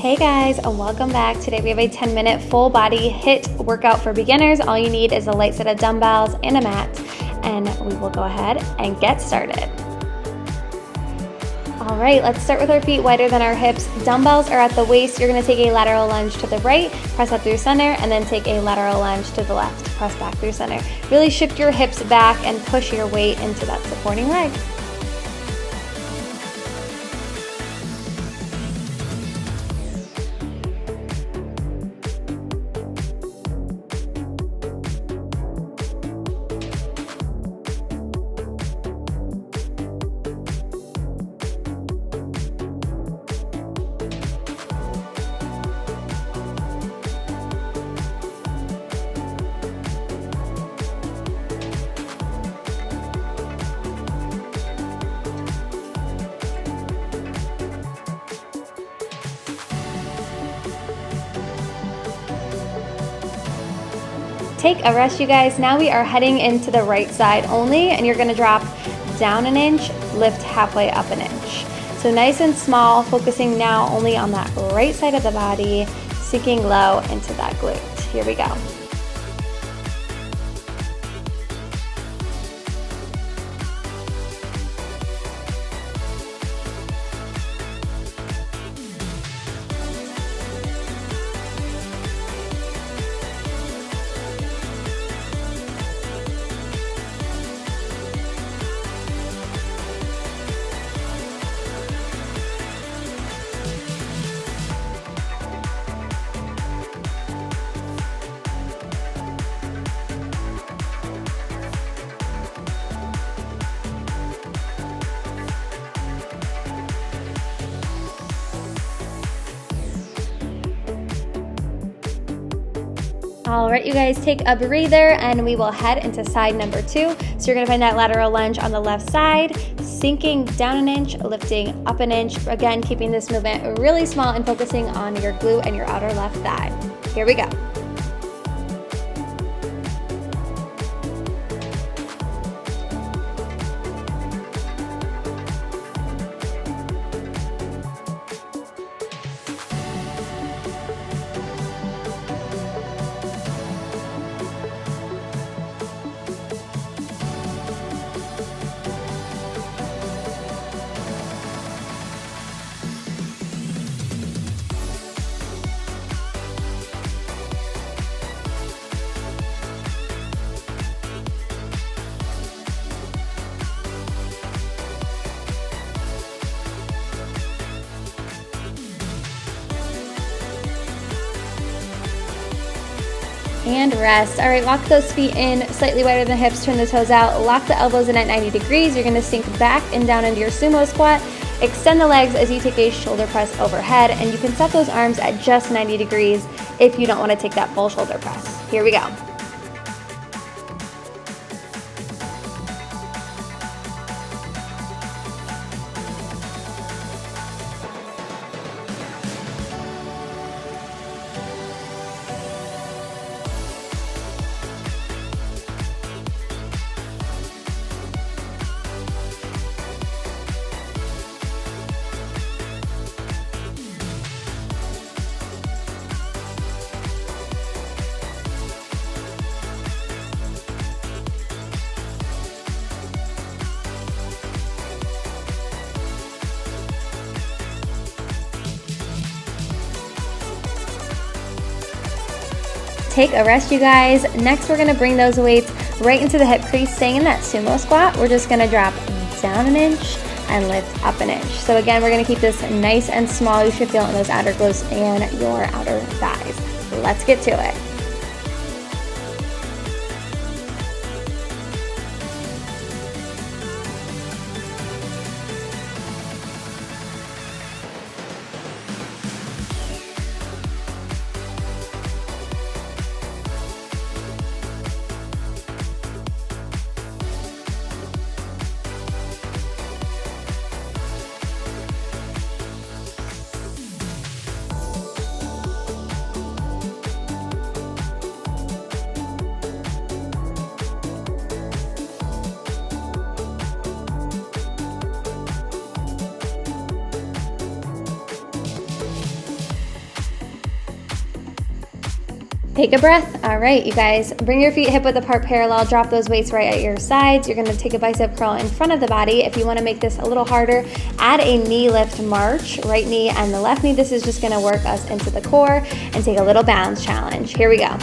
Hey guys, welcome back. Today we have a 10-minute full body HIIT workout for beginners. All you need is a light set of dumbbells and a mat, and we will go ahead and get started. All right, let's start with our feet wider than our hips. Dumbbells are at the waist. You're gonna take a lateral lunge to the right, press up through center, and then take a lateral lunge to the left, press back through center. Really shift your hips back and push your weight into that supporting leg. Take a rest, you guys. Now we are heading into the right side only, and you're gonna drop down an inch, lift halfway up an inch. So nice and small, focusing now only on that right side of the body, sinking low into that glute. Here we go. All right, you guys, take a breather and we will head into side number 2. So you're gonna find that lateral lunge on the left side, sinking down an inch, lifting up an inch. Again, keeping this movement really small and focusing on your glute and your outer left thigh. Here we go. And rest. All right, walk those feet in slightly wider than the hips, turn the toes out, lock the elbows in at 90 degrees. You're gonna sink back and down into your sumo squat. Extend the legs as you take a shoulder press overhead, and you can set those arms at just 90 degrees if you don't wanna take that full shoulder press. Here we go. Take a rest, you guys. Next, we're gonna bring those weights right into the hip crease, staying in that sumo squat. We're just gonna drop down an inch and lift up an inch. So again, we're gonna keep this nice and small. You should feel it in those outer glutes and your outer thighs. Let's get to it. Take a breath. All right, you guys, bring your feet hip width apart parallel, drop those weights right at your sides. You're gonna take a bicep curl in front of the body. If you wanna make this a little harder, add a knee lift march, right knee and the left knee. This is just gonna work us into the core and take a little balance challenge. Here we go.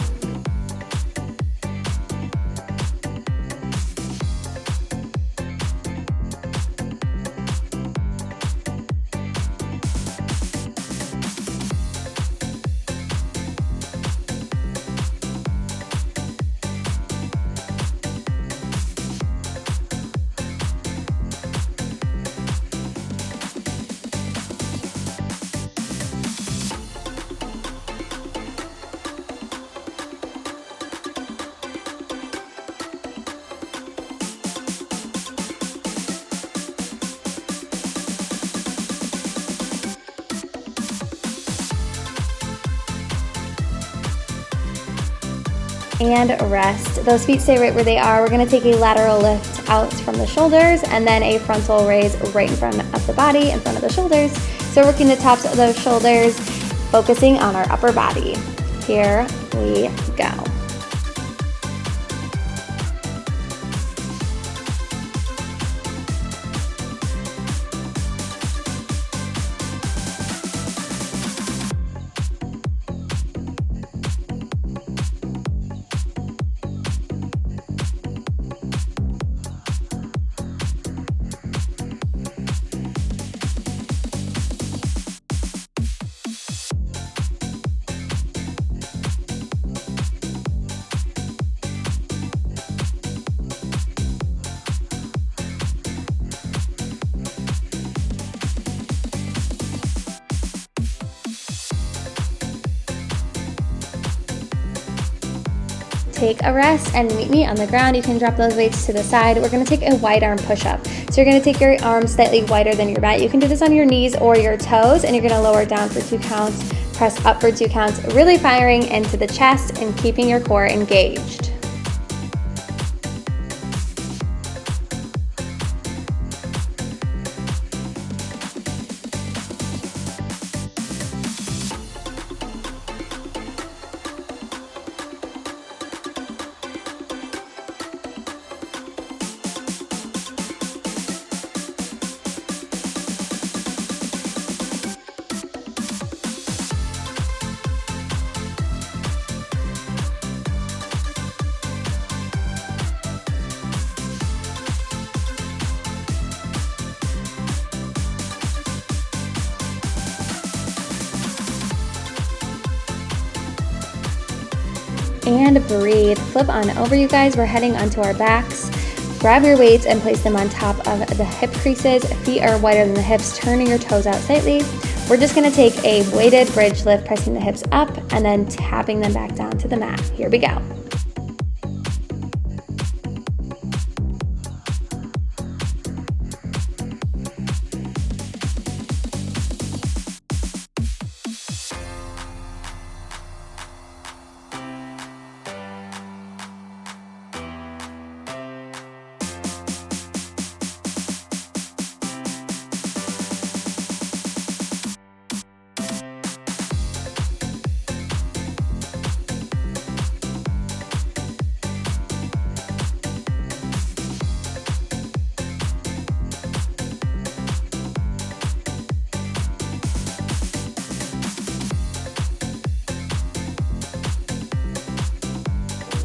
And rest. Those feet stay right where they are. We're gonna take a lateral lift out from the shoulders and then a frontal raise right in front of the body, in front of the shoulders. So working the tops of those shoulders, focusing on our upper body. Here we go. Take a rest and meet me on the ground. You can drop those weights to the side. We're gonna take a wide arm push-up. So you're gonna take your arms slightly wider than your mat. You can do this on your knees or your toes, and you're gonna lower down for 2 counts, press up for 2 counts, really firing into the chest and keeping your core engaged. And breathe. Flip on over, you guys. We're heading onto our backs. Grab your weights and place them on top of the hip creases. Feet are wider than the hips, turning your toes out slightly. We're just gonna take a weighted bridge lift, pressing the hips up and then tapping them back down to the mat. Here we go.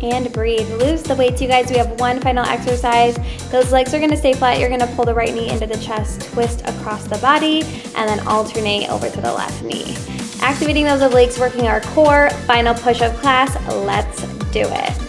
And breathe. Loose the weights, you guys. We have one final exercise. Those legs are gonna stay flat. You're gonna pull the right knee into the chest, twist across the body, and then alternate over to the left knee. Activating those obliques, working our core. Final push-up class. Let's do it.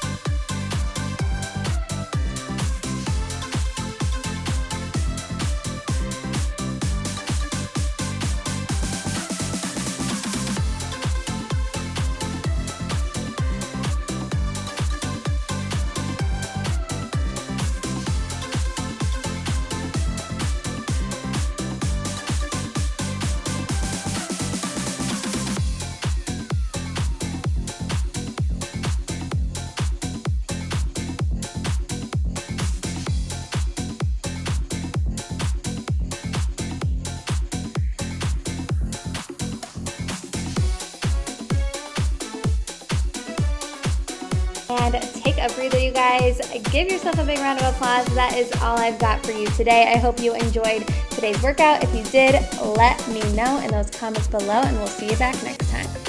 And take a breather, you guys. Give yourself a big round of applause. That is all I've got for you today. I hope you enjoyed today's workout. If you did, let me know in those comments below, and we'll see you back next time.